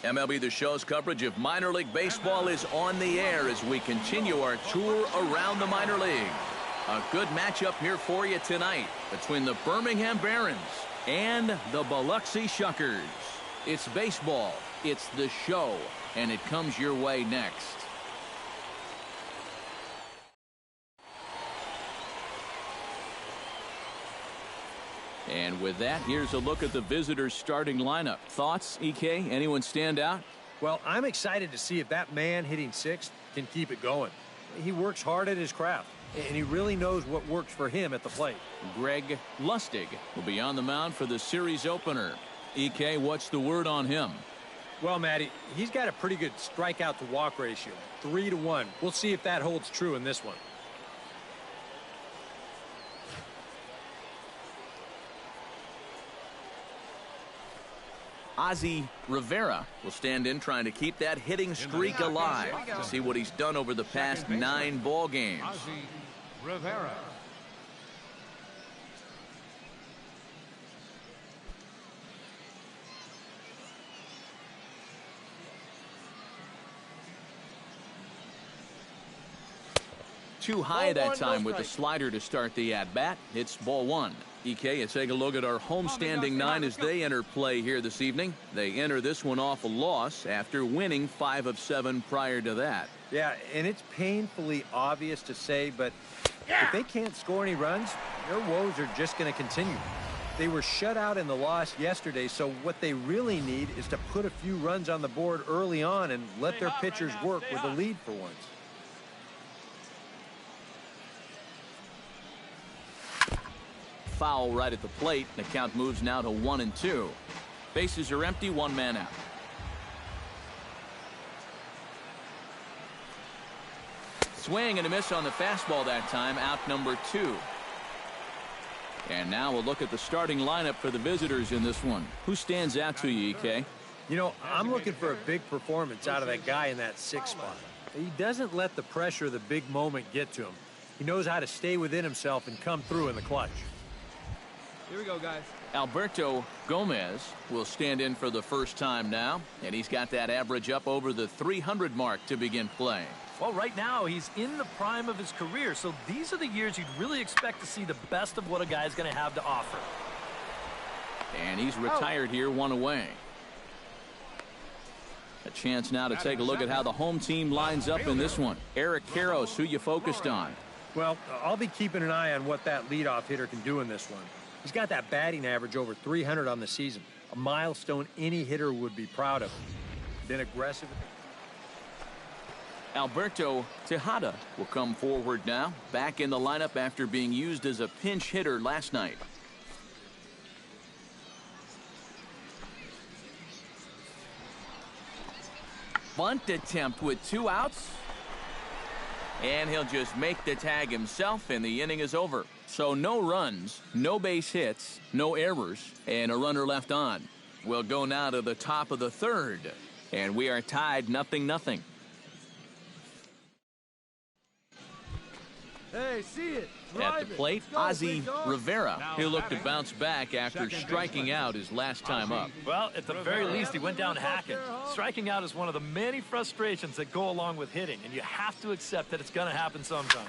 MLB The Show's coverage of minor league baseball is on the air as we continue our tour around the minor leagues. A good matchup here for you tonight between the Birmingham Barons and the Biloxi Shuckers. It's baseball, it's the show, and it comes your way next. And with that, here's a look at the visitors' starting lineup. Thoughts, EK? Anyone stand out? Well, I'm excited to see if that man hitting sixth can keep it going. He works hard at his craft, and he really knows what works for him at the plate. Greg Lustig will be on the mound for the series opener. EK, what's the word on him? Well, Matty, he's got a pretty good strikeout to walk ratio, 3-to-1. We'll see if that holds true in this one. Ozzie Rivera will stand in trying to keep that hitting streak alive to see what he's done over the past 9 ball games. Ozzie Rivera. Too high that time with the slider to start the at-bat. It's ball 1. EK, let's take a look at our homestanding 9 as they enter play here this evening. They enter this one off a loss after winning 5 of 7 prior to that. Yeah, and it's painfully obvious to say, but if they can't score any runs, their woes are just going to continue. They were shut out in the loss yesterday, so what they really need is to put a few runs on the board early on and let their pitchers work with the lead for once. Foul right at the plate. The count moves now to 1-2. Bases are empty, 1 man out. Swing and a miss on the fastball that time. Out number 2. And now we'll look at the starting lineup for the visitors in this one. Who stands out to you, EK? You know, I'm looking for a big performance out of that guy in that 6th spot. He doesn't let the pressure of the big moment get to him. He knows how to stay within himself and come through in the clutch. Here we go, guys. Alberto Gomez will stand in for the first time now, and he's got that average up over the 300 mark to begin play. Well, right now he's in the prime of his career, so these are the years you'd really expect to see the best of what a guy's going to have to offer. And he's retired here, 1 away. A chance now to take a look at how the home team lines up in this one. Eric Karros, who you focused on? Well, I'll be keeping an eye on what that leadoff hitter can do in this one. He's got that batting average over 300 on the season, a milestone any hitter would be proud of. Been aggressive. Alberto Tejada will come forward now, back in the lineup after being used as a pinch hitter last night. Bunt attempt with 2 outs. And he'll just make the tag himself, and the inning is over. So no runs, no base hits, no errors, and a runner left on. We'll go now to the top of the 3rd, and we are tied 0-0. Hey, see it. At the plate, Ozzie Rivera. He'll look to bounce back after striking out his last time up. Well, at the very least, he went down hacking. Striking out is one of the many frustrations that go along with hitting, and you have to accept that it's going to happen sometimes.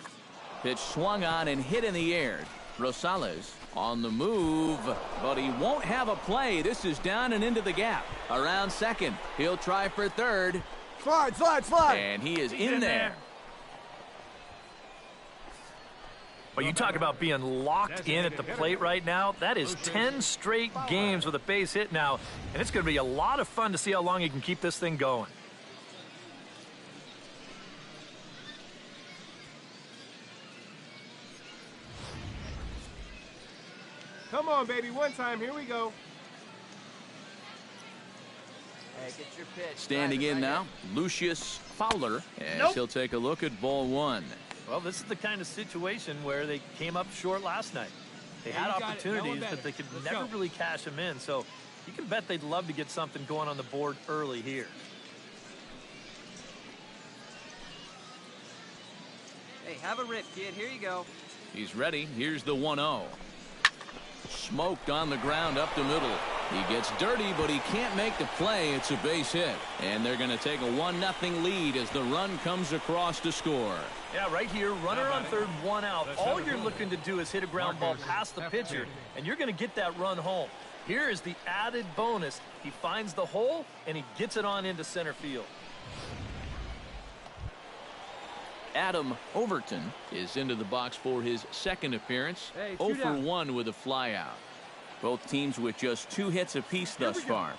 Pitch swung on and hit in the air. Rosales on the move, but he won't have a play. This is down and into the gap. Around second. He'll try for third. Slide. And he is in there. Well, you talk about being locked in at the plate right now. That is 10 straight games with a base hit now, and it's going to be a lot of fun to see how long he can keep this thing going. Come on, baby. One time. Here we go. Hey, get your pitch. Standing in now, Lucius Fowler, as he'll take a look at ball 1. Well, this is the kind of situation where they came up short last night. They had opportunities, but they could never really cash them in. So you can bet they'd love to get something going on the board early here. Hey, have a rip, kid. Here you go. He's ready. Here's the 1-0. Smoked on the ground up the middle. He gets dirty, but he can't make the play. It's a base hit. And they're going to take a 1-0 lead as the run comes across to score. Yeah, right here, runner on third, one out. All you're looking to do is hit a ground ball past the pitcher, and you're going to get that run home. Here is the added bonus. He finds the hole, and he gets it on into center field. Adam Overton is into the box for his second appearance. 0 for 1 with a flyout. Both teams with just 2 hits apiece thus far.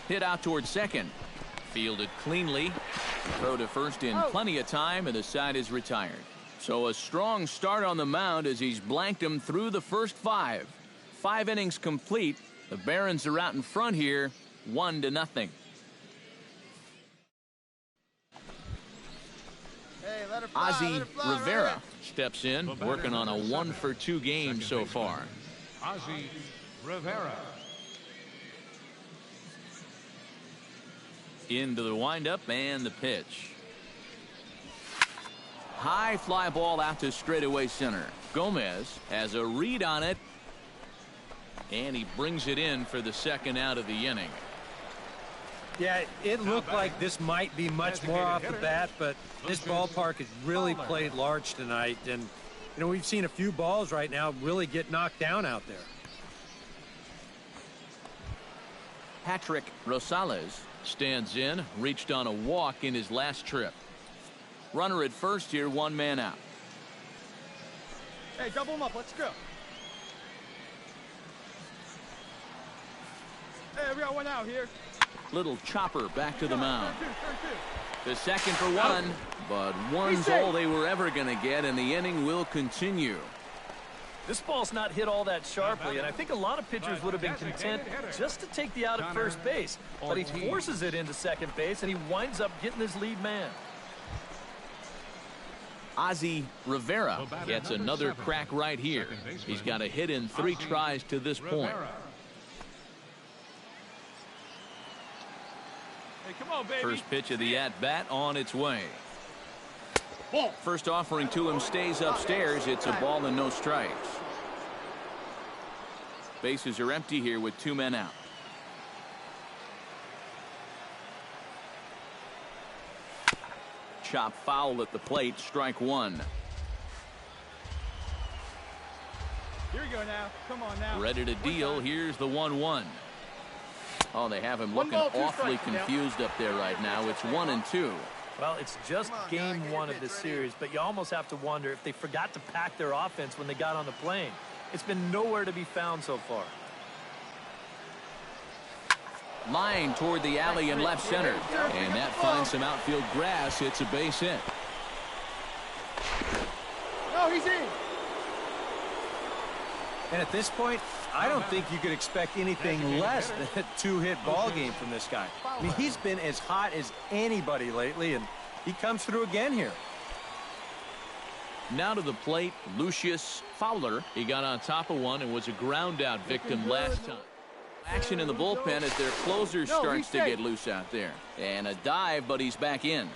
Hit out towards second. Fielded cleanly. Throw to first in plenty of time, and the side is retired. So a strong start on the mound as he's blanked him through the first 5. 5 innings complete. The Barons are out in front here, 1-0. Ozzie Rivera steps in, working on a 1 for 2 game so far. Ozzie Rivera. Into the windup and the pitch. High fly ball out to straightaway center. Gomez has a read on it, and he brings it in for the second out of the inning. Yeah, it looked like this might be much more off the bat, but this ballpark has really played large tonight, and we've seen a few balls right now really get knocked down out there. Patrick Rosales stands in, reached on a walk in his last trip. Runner at first here, 1 man out. Hey, double him up. Let's go. Hey, we got 1 out here. Little chopper back to the mound. The second for 1, but 1's all they were ever going to get, and the inning will continue. This ball's not hit all that sharply, and I think a lot of pitchers would have been content just to take the out at first base. But he forces it into second base, and he winds up getting his lead man. Ozzie Rivera gets another crack right here. He's got a hit in 3 tries to this point. Hey, come on, baby. First pitch of the at-bat on its way. First offering to him stays upstairs. It's a ball and no strikes. Bases are empty here with 2 men out. Chop foul at the plate, strike 1. Here we go now. Come on now. Ready to deal. Here's the 1-1. Oh, they have him looking awfully confused up there right now. It's 1-2. Well, it's just game 1 of this series, but you almost have to wonder if they forgot to pack their offense when they got on the plane. It's been nowhere to be found so far. Line toward the alley in left center, and that finds some outfield grass. It's a base hit. No, he's in. And at this point, I don't think you could expect anything less than a 2-hit ball game from this guy. I mean, he's been as hot as anybody lately, and he comes through again here. Now to the plate, Lucius Fowler. He got on top of one and was a ground-out victim last time. Action in the bullpen as their closer starts to get loose out there. And a dive, but he's back in.